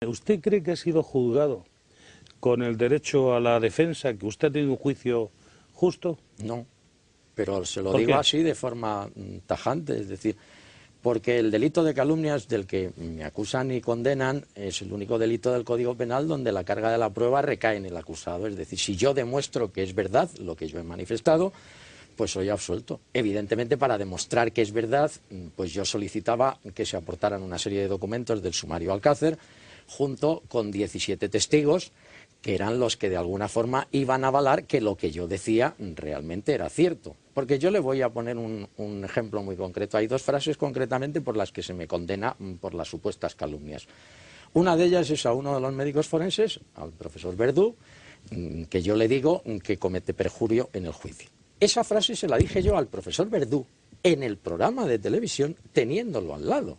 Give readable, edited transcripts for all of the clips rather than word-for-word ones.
¿Usted cree que ha sido juzgado con el derecho a la defensa, que usted ha tenido un juicio justo? No, pero se lo digo así de forma tajante, es decir, porque el delito de calumnias del que me acusan y condenan es el único delito del Código Penal donde la carga de la prueba recae en el acusado. Es decir, si yo demuestro que es verdad lo que yo he manifestado, pues soy absuelto. Evidentemente, para demostrar que es verdad, pues yo solicitaba que se aportaran una serie de documentos del sumario Alcácer, junto con 17 testigos, que eran los que de alguna forma iban a avalar que lo que yo decía realmente era cierto. Porque yo le voy a poner un ejemplo muy concreto. Hay dos frases concretamente por las que se me condena por las supuestas calumnias. Una de ellas es a uno de los médicos forenses, al profesor Verdú, que yo le digo que comete perjurio en el juicio. Esa frase se la dije yo al profesor Verdú en el programa de televisión, teniéndolo al lado.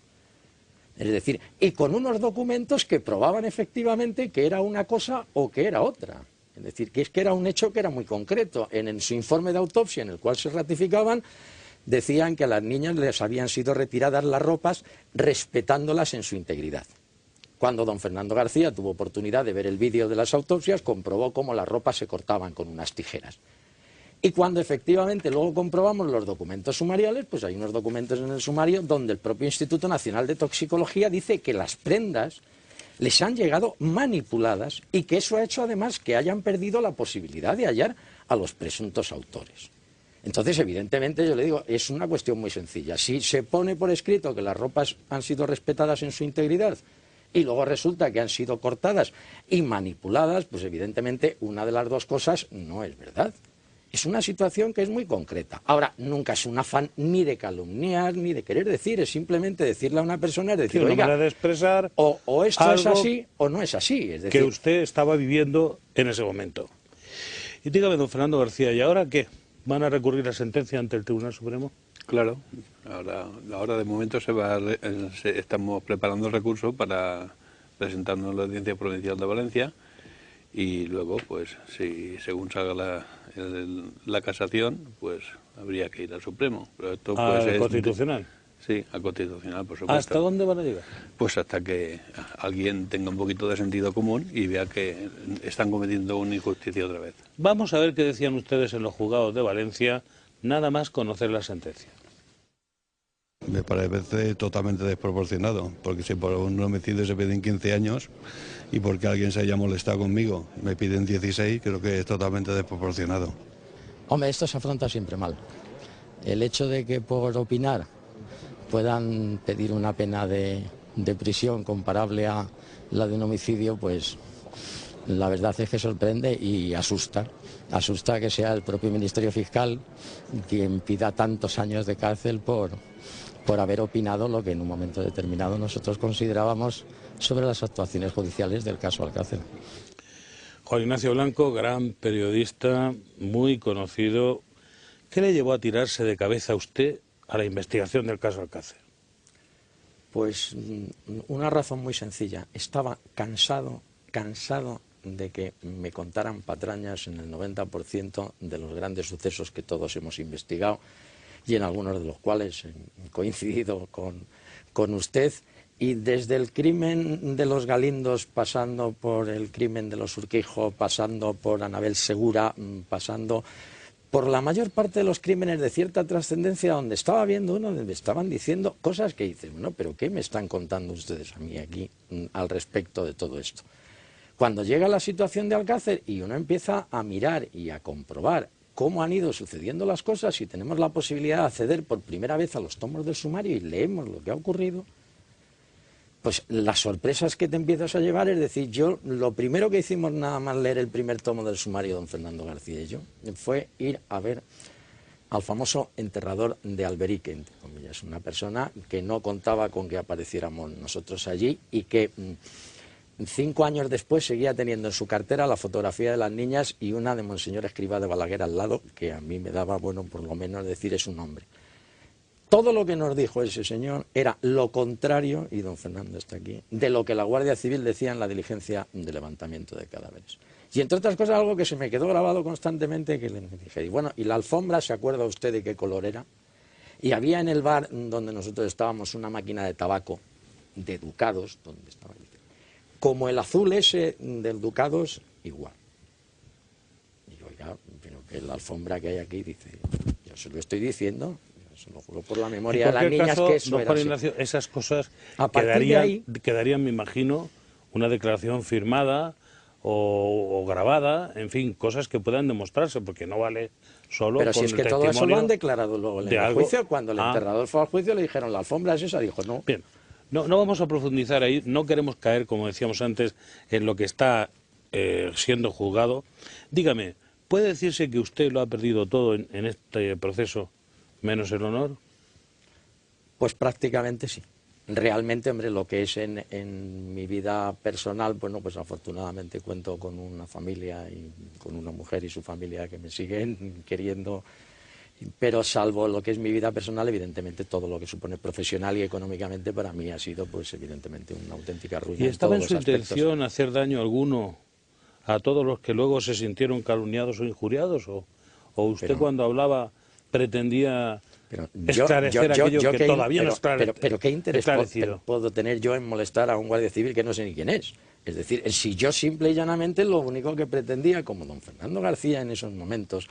Es decir, y con unos documentos que probaban efectivamente que era una cosa o que era otra. Es decir, que es que era un hecho que era muy concreto. En su informe de autopsia, en el cual se ratificaban, decían que a las niñas les habían sido retiradas las ropas respetándolas en su integridad. Cuando don Fernando García tuvo oportunidad de ver el vídeo de las autopsias, comprobó cómo las ropas se cortaban con unas tijeras. Y cuando efectivamente luego comprobamos los documentos sumariales, pues hay unos documentos en el sumario donde el propio Instituto Nacional de Toxicología dice que las prendas les han llegado manipuladas y que eso ha hecho además que hayan perdido la posibilidad de hallar a los presuntos autores. Entonces, evidentemente, yo le digo, es una cuestión muy sencilla. Si se pone por escrito que las ropas han sido respetadas en su integridad y luego resulta que han sido cortadas y manipuladas, pues evidentemente una de las dos cosas no es verdad. Es una situación que es muy concreta. Ahora, nunca es un afán ni de calumniar, ni de querer decir, es simplemente decirle a una persona, es decir, una oiga, manera de expresar o esto es así o no es así. Es decir, que usted estaba viviendo en ese momento. Y dígame, don Fernando García, ¿y ahora qué? ¿Van a recurrir la sentencia ante el Tribunal Supremo? Claro, ahora de momento estamos preparando el recurso para presentarnos en la Audiencia Provincial de Valencia y luego, pues, si según salga la casación, pues habría que ir al Supremo. Pero esto, pues, ¿Al Constitucional? Sí, al Constitucional, por supuesto. ¿Hasta dónde van a llegar? Pues hasta que alguien tenga un poquito de sentido común y vea que están cometiendo una injusticia otra vez. Vamos a ver qué decían ustedes en los juzgados de Valencia, nada más conocer la sentencia. Me parece totalmente desproporcionado, porque si por un homicidio se piden 15 años y porque alguien se haya molestado conmigo me piden 16, creo que es totalmente desproporcionado. Hombre, esto se afronta siempre mal. El hecho de que por opinar puedan pedir una pena de prisión comparable a la de un homicidio, pues la verdad es que sorprende y asusta. Asusta que sea el propio Ministerio Fiscal quien pida tantos años de cárcel por haber opinado lo que en un momento determinado nosotros considerábamos sobre las actuaciones judiciales del caso Alcácer. Juan Ignacio Blanco, gran periodista, muy conocido. ¿Qué le llevó a tirarse de cabeza a usted a la investigación del caso Alcácer? Pues una razón muy sencilla. Estaba cansado de que me contaran patrañas en el 90% de los grandes sucesos que todos hemos investigado y en algunos de los cuales he coincidido con usted. Y desde el crimen de los Galindos, pasando por el crimen de los Urquijo, pasando por Anabel Segura, pasando por la mayor parte de los crímenes de cierta trascendencia, donde estaba viendo uno, donde me estaban diciendo cosas que dicen, bueno, pero ¿qué me están contando ustedes a mí aquí al respecto de todo esto? Cuando llega la situación de Alcácer y uno empieza a mirar y a comprobar cómo han ido sucediendo las cosas y tenemos la posibilidad de acceder por primera vez a los tomos del sumario y leemos lo que ha ocurrido, pues las sorpresas que te empiezas a llevar, es decir, yo lo primero que hicimos nada más leer el primer tomo del sumario don Fernando García y yo, fue ir a ver al famoso enterrador de Alberique, entre comillas, una persona que no contaba con que apareciéramos nosotros allí y que 5 años después seguía teniendo en su cartera la fotografía de las niñas y una de Monseñor Escrivá de Balaguer al lado, que a mí me daba, bueno, por lo menos decir es un nombre. Todo lo que nos dijo ese señor era lo contrario, y don Fernando está aquí, de lo que la Guardia Civil decía en la diligencia de levantamiento de cadáveres. Y entre otras cosas, algo que se me quedó grabado constantemente, que le dije, y bueno, ¿y la alfombra, se acuerda usted de qué color era? Y había en el bar donde nosotros estábamos una máquina de tabaco de Ducados, donde estaba como el azul ese del Ducados, igual. Y oiga, pero que la alfombra que hay aquí, dice, yo se lo estoy diciendo, se lo juro por la memoria de las niñas caso, que eso don era Juan así. Ignacio, esas cosas A partir de ahí, quedarían, me imagino, una declaración firmada o grabada, en fin, cosas que puedan demostrarse, porque no vale solo pero con si es que el todo eso lo testimonio han declarado luego en de el algo. juicio. Cuando el enterrador fue al juicio le dijeron, la alfombra es esa, dijo, no. Bien, no vamos a profundizar ahí, no queremos caer, como decíamos antes, en lo que está siendo juzgado. Dígame, ¿puede decirse que usted lo ha perdido todo en este proceso, menos el honor? Pues prácticamente sí. Realmente, hombre, lo que es en mi vida personal, bueno, pues afortunadamente cuento con una familia y con una mujer y su familia que me siguen queriendo, pero salvo lo que es mi vida personal, evidentemente todo lo que supone profesional y económicamente para mí ha sido, pues evidentemente, una auténtica ruina. ¿Y estaba en todos su los aspectos. intención hacer daño alguno a todos los que luego se sintieron calumniados o injuriados? ¿O usted Pero, cuando hablaba pretendía pero esclarecer aquello que todavía no pero, pero ¿qué interés esclarecido? puedo tener yo en molestar a un guardia civil que no sé ni quién es? Es decir, si yo simple y llanamente lo único que pretendía, como don Fernando García en esos momentos,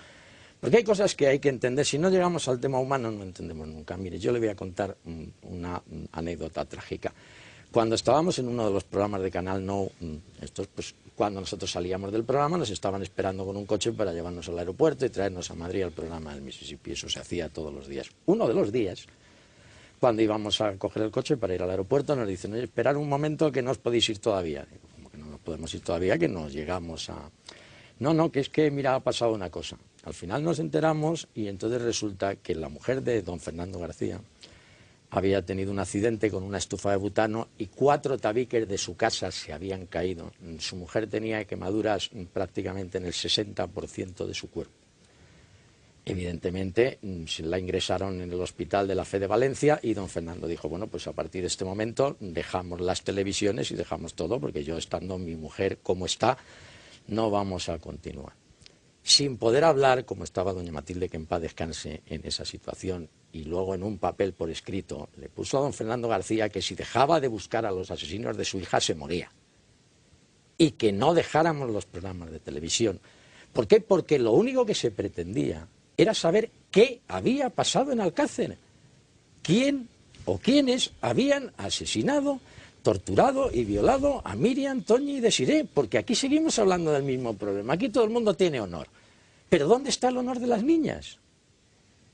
porque hay cosas que hay que entender, si no llegamos al tema humano no entendemos nunca. Mire, yo le voy a contar una anécdota trágica. Cuando estábamos en uno de los programas de Canal No, pues cuando nosotros salíamos del programa nos estaban esperando con un coche para llevarnos al aeropuerto y traernos a Madrid al programa del Mississippi. Eso se hacía todos los días. Uno de los días, cuando íbamos a coger el coche para ir al aeropuerto, nos dicen, oye, esperad un momento que no os podéis ir todavía. Digo, ¿cómo que no nos podemos ir todavía? Que nos llegamos a... No, que es que, mira, ha pasado una cosa. Al final nos enteramos y entonces resulta que la mujer de don Fernando García había tenido un accidente con una estufa de butano y 4 tabiques de su casa se habían caído. Su mujer tenía quemaduras prácticamente en el 60% de su cuerpo. Evidentemente la ingresaron en el Hospital de la Fe de Valencia y don Fernando dijo, bueno, pues a partir de este momento dejamos las televisiones y dejamos todo, porque yo, estando mi mujer como está, no vamos a continuar. Sin poder hablar, como estaba doña Matilde, que en paz descanse, en esa situación, y luego en un papel por escrito le puso a don Fernando García que si dejaba de buscar a los asesinos de su hija se moría, y que no dejáramos los programas de televisión. ¿Por qué? Porque lo único que se pretendía era saber qué había pasado en Alcácer, quién o quiénes habían asesinado, torturado y violado a Miriam, Toñi y Desiré, porque aquí seguimos hablando del mismo problema. Aquí todo el mundo tiene honor. Pero ¿dónde está el honor de las niñas?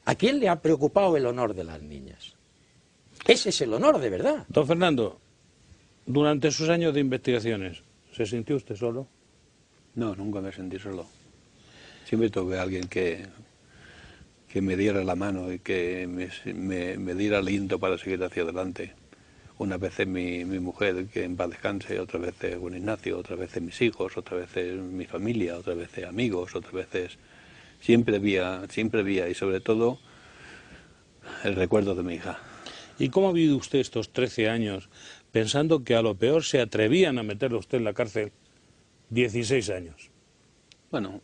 ¿A quién le ha preocupado el honor de las niñas? Ese es el honor de verdad. Don Fernando, durante sus años de investigaciones, ¿se sintió usted solo? No, nunca me sentí solo. Siempre tuve a alguien que me diera la mano y que me diera aliento para seguir hacia adelante. Unas veces mi mujer, que en paz descanse, otras veces Juan Ignacio, otras veces mis hijos, otras veces mi familia, otras veces amigos, otras veces... Siempre había, y sobre todo, el recuerdo de mi hija. ¿Y cómo ha vivido usted estos 13 años pensando que a lo peor se atrevían a meterlo usted en la cárcel 16 años? Bueno,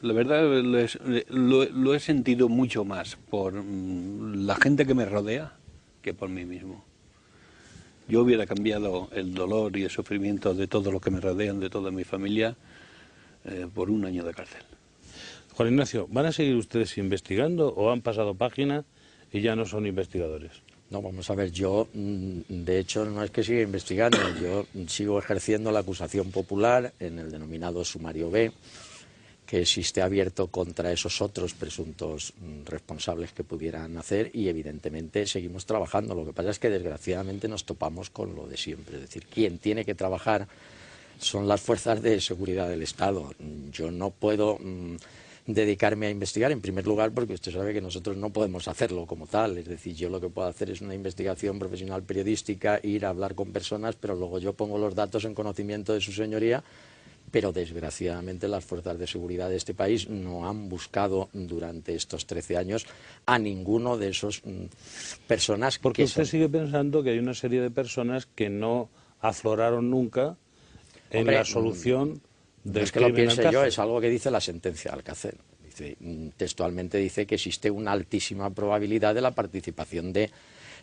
la verdad lo he sentido mucho más por la gente que me rodea que por mí mismo. Yo hubiera cambiado el dolor y el sufrimiento de todos los que me rodean, de toda mi familia, por 1 año de cárcel. Juan Ignacio, ¿van a seguir ustedes investigando o han pasado página y ya no son investigadores? No, vamos a ver, yo, de hecho, no es que siga investigando, yo sigo ejerciendo la acusación popular en el denominado sumario B, que existe abierto contra esos otros presuntos responsables que pudieran hacer, y evidentemente seguimos trabajando. Lo que pasa es que desgraciadamente nos topamos con lo de siempre, es decir, quien tiene que trabajar son las fuerzas de seguridad del Estado. Yo no puedo dedicarme a investigar, en primer lugar, porque usted sabe que nosotros no podemos hacerlo como tal. Es decir, yo lo que puedo hacer es una investigación profesional periodística, ir a hablar con personas, pero luego yo pongo los datos en conocimiento de su señoría. Pero desgraciadamente las fuerzas de seguridad de este país no han buscado durante estos 13 años a ninguno de esos personas. Porque usted sigue pensando que hay una serie de personas que no afloraron nunca en la solución del es que lo crimen piense Alcácer. yo, es algo que dice la sentencia de Alcácer. Textualmente dice que existe una altísima probabilidad de la participación de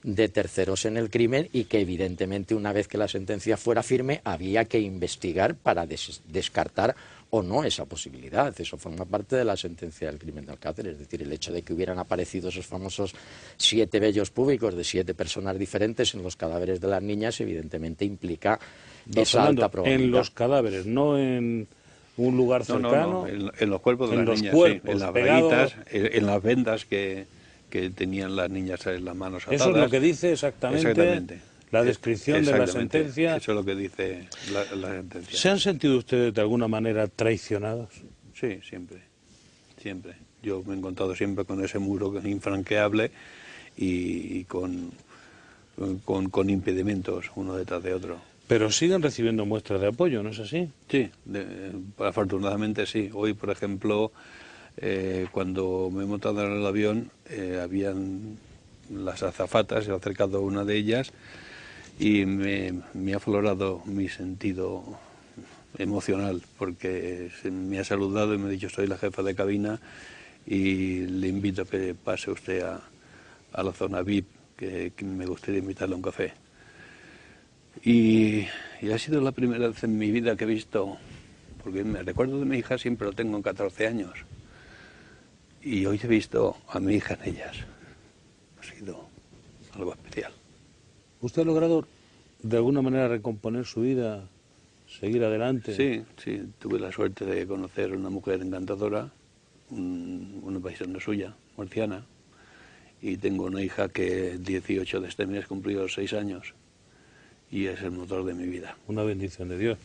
de terceros en el crimen y que evidentemente una vez que la sentencia fuera firme había que investigar para descartar o no esa posibilidad. Eso forma parte de la sentencia del crimen de Alcácer, es decir, el hecho de que hubieran aparecido esos famosos 7 vellos púbicos de 7 personas diferentes en los cadáveres de las niñas evidentemente implica esa alta probabilidad. En los cadáveres, no en un lugar cercano. No, en los cuerpos de las niñas, cuerpos, sí, en las pegados, braguitas, en las vendas que tenían las niñas en las manos atadas. Eso es lo que dice exactamente la descripción de la sentencia. Eso es lo que dice la sentencia. ¿Se han sentido ustedes de alguna manera traicionados? Sí, siempre. Yo me he encontrado siempre con ese muro infranqueable y con impedimentos uno detrás de otro. Pero siguen recibiendo muestras de apoyo, ¿no es así? Sí, afortunadamente sí. Hoy, por ejemplo, cuando me he montado en el avión, habían las azafatas, he acercado a una de ellas y me ha aflorado mi sentido emocional, porque me ha saludado y me ha dicho: soy la jefa de cabina y le invito a que pase usted a la zona VIP, que me gustaría invitarle a un café. Y ha sido la primera vez en mi vida que he visto, porque me recuerdo de mi hija, siempre lo tengo en 14 años, y hoy he visto a mi hija en ellas. Ha sido algo especial. ¿Usted ha logrado de alguna manera recomponer su vida, seguir adelante? Sí, tuve la suerte de conocer a una mujer encantadora, una paisana suya, murciana, y tengo una hija que el 18 de este mes cumplió 6 años y es el motor de mi vida. Una bendición de Dios.